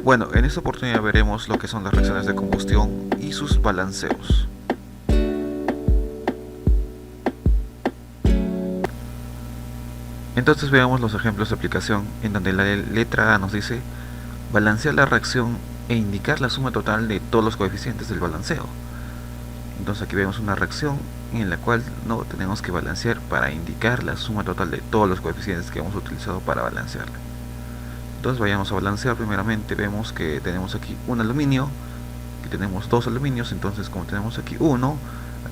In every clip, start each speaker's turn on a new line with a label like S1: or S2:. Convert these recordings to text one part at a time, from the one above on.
S1: Bueno, en esta oportunidad veremos lo que son las reacciones de combustión y sus balanceos. Entonces veamos los ejemplos de aplicación en donde la letra A nos dice balancear la reacción e indicar la suma total de todos los coeficientes del balanceo. Entonces aquí vemos una reacción en la cual no tenemos que balancear para indicar la suma total de todos los coeficientes que hemos utilizado para balancearla. Entonces vayamos a balancear. Primeramente vemos que tenemos aquí un aluminio, que tenemos dos aluminios. Entonces como tenemos aquí 1,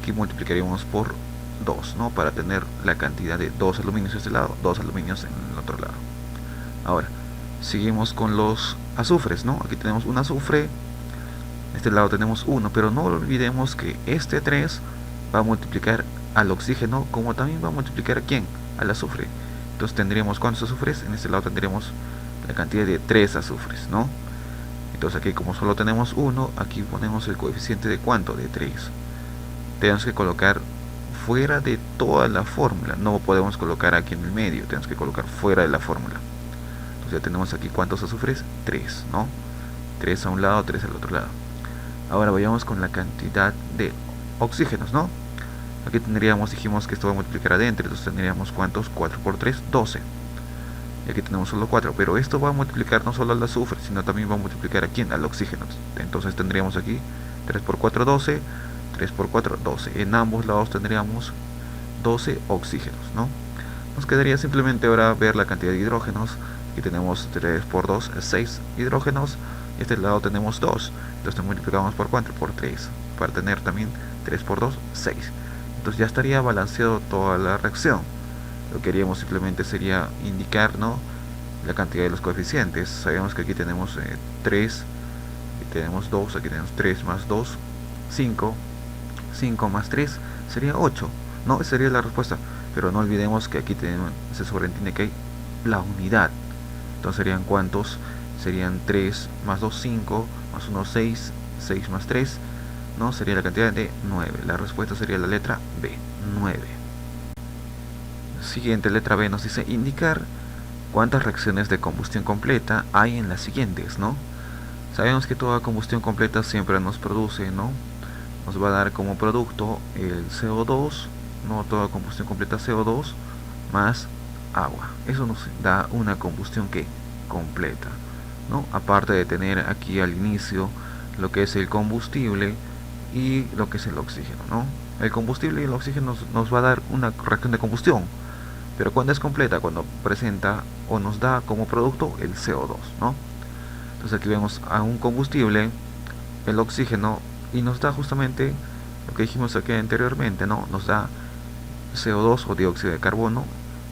S1: aquí multiplicaríamos por 2, ¿no? Para tener la cantidad de 2 aluminios de este lado, 2 aluminios en el otro lado. Ahora seguimos con los azufres, ¿no? Aquí tenemos un azufre, de este lado tenemos 1, pero no olvidemos que este 3 va a multiplicar al oxígeno, como también va a multiplicar a ¿quién? Al azufre. Entonces tendríamos ¿cuántos azufres? En este lado tendríamos la cantidad de 3 azufres, ¿no? Entonces aquí como solo tenemos 1, aquí ponemos el coeficiente de ¿cuánto? De 3. Tenemos que colocar fuera de toda la fórmula, no podemos colocar aquí en el medio, tenemos que colocar fuera de la fórmula. Entonces ya tenemos aquí ¿cuántos azufres? 3, ¿no? 3 a un lado, 3 al otro lado. Ahora vayamos con la cantidad de oxígenos, ¿no? Aquí tendríamos, dijimos que esto va a multiplicar adentro, entonces tendríamos ¿cuántos? 4 por 3, 12. Y aquí tenemos solo 4, pero esto va a multiplicar no solo al azufre, sino también va a multiplicar a ¿quién? Al oxígeno. Entonces tendríamos aquí 3 por 4, 12, 3 por 4, 12. En ambos lados tendríamos 12 oxígenos, ¿no? Nos quedaría simplemente ahora ver la cantidad de hidrógenos. Aquí tenemos 3 por 2, 6 hidrógenos. Y este lado tenemos 2. Entonces multiplicamos por 4, por 3. Para tener también 3 por 2, 6. Entonces ya estaría balanceado toda la reacción. Lo que haríamos simplemente sería indicar, ¿no?, la cantidad de los coeficientes. Sabemos que aquí tenemos 3, aquí tenemos 2, aquí tenemos 3 más 2, 5, 5 más 3 sería 8, ¿no? Esa sería la respuesta. Pero no olvidemos que aquí se sobreentiende que hay la unidad. Entonces serían ¿cuántos? Serían 3 más 2, 5, más 1, 6, 6 más 3, ¿no? Sería la cantidad de 9. La respuesta sería la letra B, 9. Siguiente, letra B, nos dice indicar cuántas reacciones de combustión completa hay en las siguientes, ¿no? Sabemos que toda combustión completa siempre nos produce, ¿no? Nos va a dar como producto el CO2, ¿no? Toda combustión completa CO2 más agua. Eso nos da una combustión que completa, ¿no? Aparte de tener aquí al inicio lo que es el combustible y lo que es el oxígeno, ¿no? El combustible y el oxígeno nos va a dar una reacción de combustión. Pero cuando es completa, cuando presenta o nos da como producto el CO2, ¿no? Entonces aquí vemos a un combustible, el oxígeno, y nos da justamente lo que dijimos aquí anteriormente, ¿no? Nos da CO2 o dióxido de carbono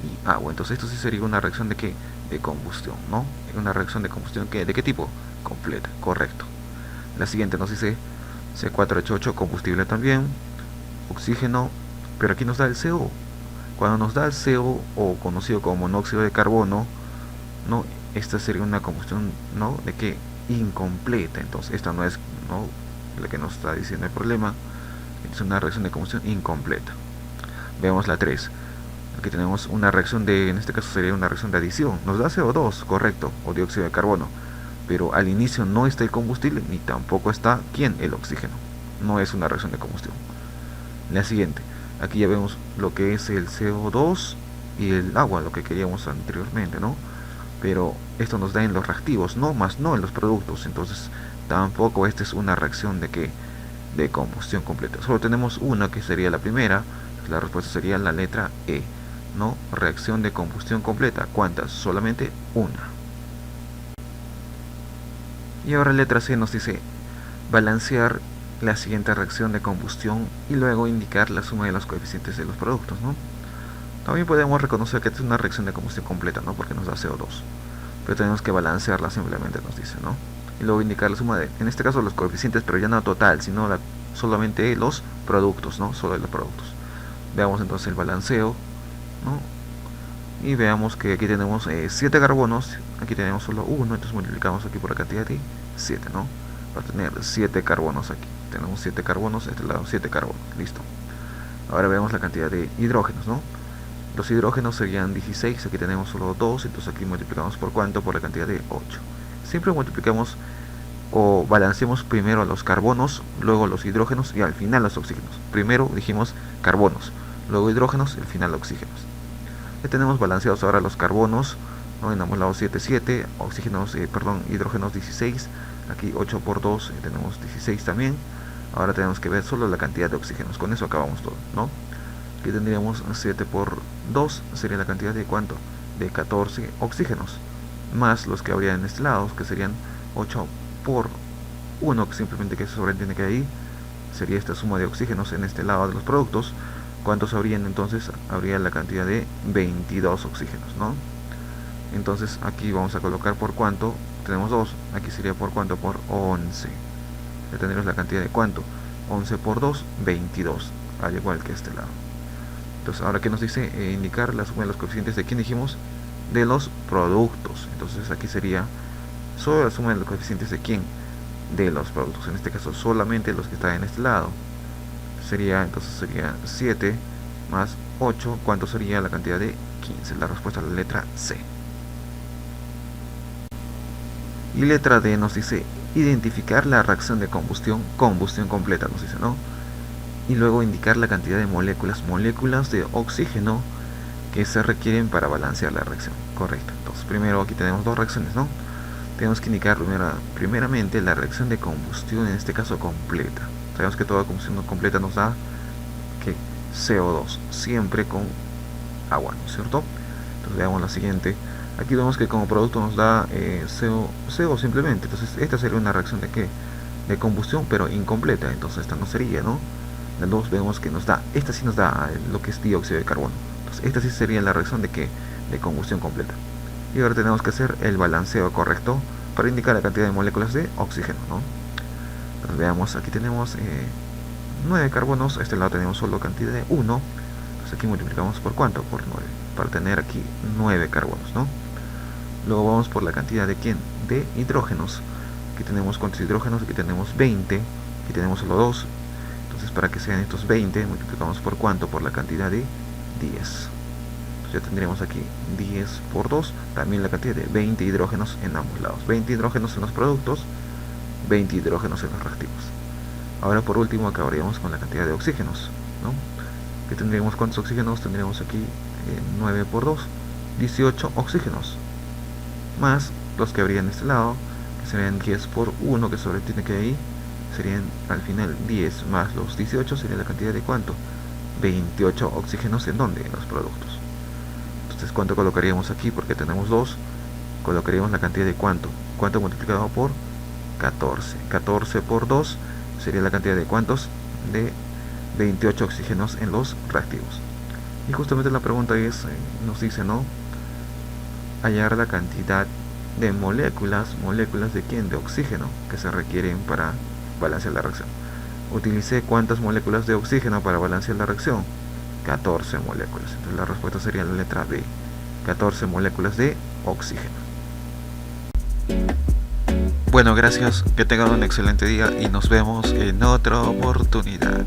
S1: y agua. Entonces esto sí sería una reacción de ¿qué? De combustión, ¿no? Una reacción de combustión ¿qué? ¿De qué tipo? Completa, correcto. La siguiente nos dice C4H8, combustible también, oxígeno, pero aquí nos da el CO. Cuando nos da el CO, o conocido como monóxido de carbono, ¿no? Esta sería una combustión, ¿no? ¿De qué? Incompleta. Entonces esta no es, ¿no?, la que nos está diciendo el problema. Es una reacción de combustión incompleta. Veamos la 3. Aquí tenemos una reacción de, en este caso sería una reacción de adición. Nos da CO2, correcto, o dióxido de carbono, pero al inicio no está el combustible, ni tampoco está ¿quién? El oxígeno. No es una reacción de combustión. La siguiente. Aquí ya vemos lo que es el CO2 y el agua, lo que queríamos anteriormente, ¿no? Pero esto nos da en los reactivos, no más no en los productos. Entonces tampoco esta es una reacción de que de combustión completa. Solo tenemos una que sería la primera. La respuesta sería la letra E, ¿no? Reacción de combustión completa. ¿Cuántas? Solamente una. Y ahora letra C nos dice balancear la siguiente reacción de combustión y luego indicar la suma de los coeficientes de los productos, ¿no? También podemos reconocer que esta es una reacción de combustión completa, ¿no? Porque nos da CO2, pero tenemos que balancearla, simplemente nos dice, ¿no? Y luego indicar la suma de, en este caso, los coeficientes, pero ya no total, sino solamente los productos, ¿no? Solo de los productos. Veamos entonces el balanceo, ¿no? Y veamos que aquí tenemos 7 carbonos, aquí tenemos solo 1, entonces multiplicamos aquí por la cantidad de 7, ¿no? Para tener 7 carbonos aquí. Tenemos 7 carbonos, este lado 7 carbonos, listo. Ahora vemos la cantidad de hidrógenos, ¿no? Los hidrógenos serían 16, aquí tenemos solo 2, entonces aquí multiplicamos por ¿cuánto? Por la cantidad de 8. siempre multiplicamos o balanceamos primero los carbonos, luego los hidrógenos y al final los oxígenos. Primero dijimos carbonos, luego hidrógenos y al final oxígenos. Ya tenemos balanceados ahora los carbonos, ¿no? En ambos lados 7, 7, oxígenos, hidrógenos 16, aquí 8 por 2 tenemos 16 también. Ahora tenemos que ver solo la cantidad de oxígenos, con eso acabamos todo, ¿no? Aquí tendríamos 7 por 2, sería la cantidad de ¿cuánto? De 14 oxígenos, más los que habría en este lado, que serían 8 por 1, que simplemente que se sobreentiende que ahí sería esta suma de oxígenos en este lado de los productos. ¿Cuántos habrían entonces? Habría la cantidad de 22 oxígenos, ¿no? Entonces aquí vamos a colocar por cuánto, tenemos 2, aquí sería por cuánto, por 11. Ya tendremos la cantidad de cuánto, 11 por 2, 22, al igual que este lado. Entonces ahora que nos dice indicar la suma de los coeficientes de quién dijimos, de los productos. Entonces aquí sería solo la suma de los coeficientes de quién, de los productos, en este caso solamente los que están en este lado. Entonces sería 7 más 8, ¿cuánto sería la cantidad de 15? La respuesta a la letra C. Y letra D nos dice identificar la reacción de combustión completa, nos dice, ¿no? Y luego indicar la cantidad de moléculas de oxígeno que se requieren para balancear la reacción. Correcto. Entonces primero aquí tenemos dos reacciones, ¿no? Tenemos que indicar primeramente la reacción de combustión, en este caso completa. Sabemos que toda combustión completa nos da que CO2, siempre con agua, ¿no es cierto? Entonces veamos la siguiente. Aquí vemos que como producto nos da CO simplemente. Entonces esta sería una reacción de ¿qué? De combustión, pero incompleta. Entonces esta no sería, ¿no? La 2 vemos que nos da, esta sí nos da lo que es dióxido de carbono. Entonces esta sí sería la reacción de ¿qué? De combustión completa. Y ahora tenemos que hacer el balanceo correcto para indicar la cantidad de moléculas de oxígeno, ¿no? Entonces veamos, aquí tenemos 9 carbonos, a este lado tenemos solo cantidad de 1. Entonces aquí multiplicamos por ¿cuánto? Por 9, para tener aquí 9 carbonos, ¿no? Luego vamos por la cantidad de ¿quién? De hidrógenos. Aquí tenemos cuántos hidrógenos, aquí tenemos 20, aquí tenemos solo 2. Entonces para que sean estos 20 multiplicamos por ¿cuánto? Por la cantidad de 10. Entonces ya tendríamos aquí 10 por 2, también la cantidad de 20 hidrógenos en ambos lados. 20 hidrógenos en los productos, 20 hidrógenos en los reactivos. Ahora por último acabaríamos con la cantidad de oxígenos, ¿no? Que tendríamos cuántos oxígenos, tendríamos aquí 9 por 2, 18 oxígenos, más los que habría en este lado, que serían 10 por 1, que sobreentiende que ahí serían al final 10 más los 18, sería la cantidad de ¿cuánto? 28 oxígenos. ¿En dónde? En los productos. Entonces ¿cuánto colocaríamos aquí? Porque tenemos 2, colocaríamos la cantidad de ¿cuánto? ¿Cuánto multiplicado por 14? 14 por 2 sería la cantidad de ¿cuántos? De 28 oxígenos en los reactivos. Y justamente la pregunta es, nos dice, ¿no? Hallar la cantidad de moléculas ¿de quién? De oxígeno que se requieren para balancear la reacción. Utilicé ¿cuántas moléculas de oxígeno para balancear la reacción? 14 moléculas. Entonces la respuesta sería la letra B, 14 moléculas de oxígeno. Bueno, gracias, que tengan un excelente día y nos vemos en otra oportunidad.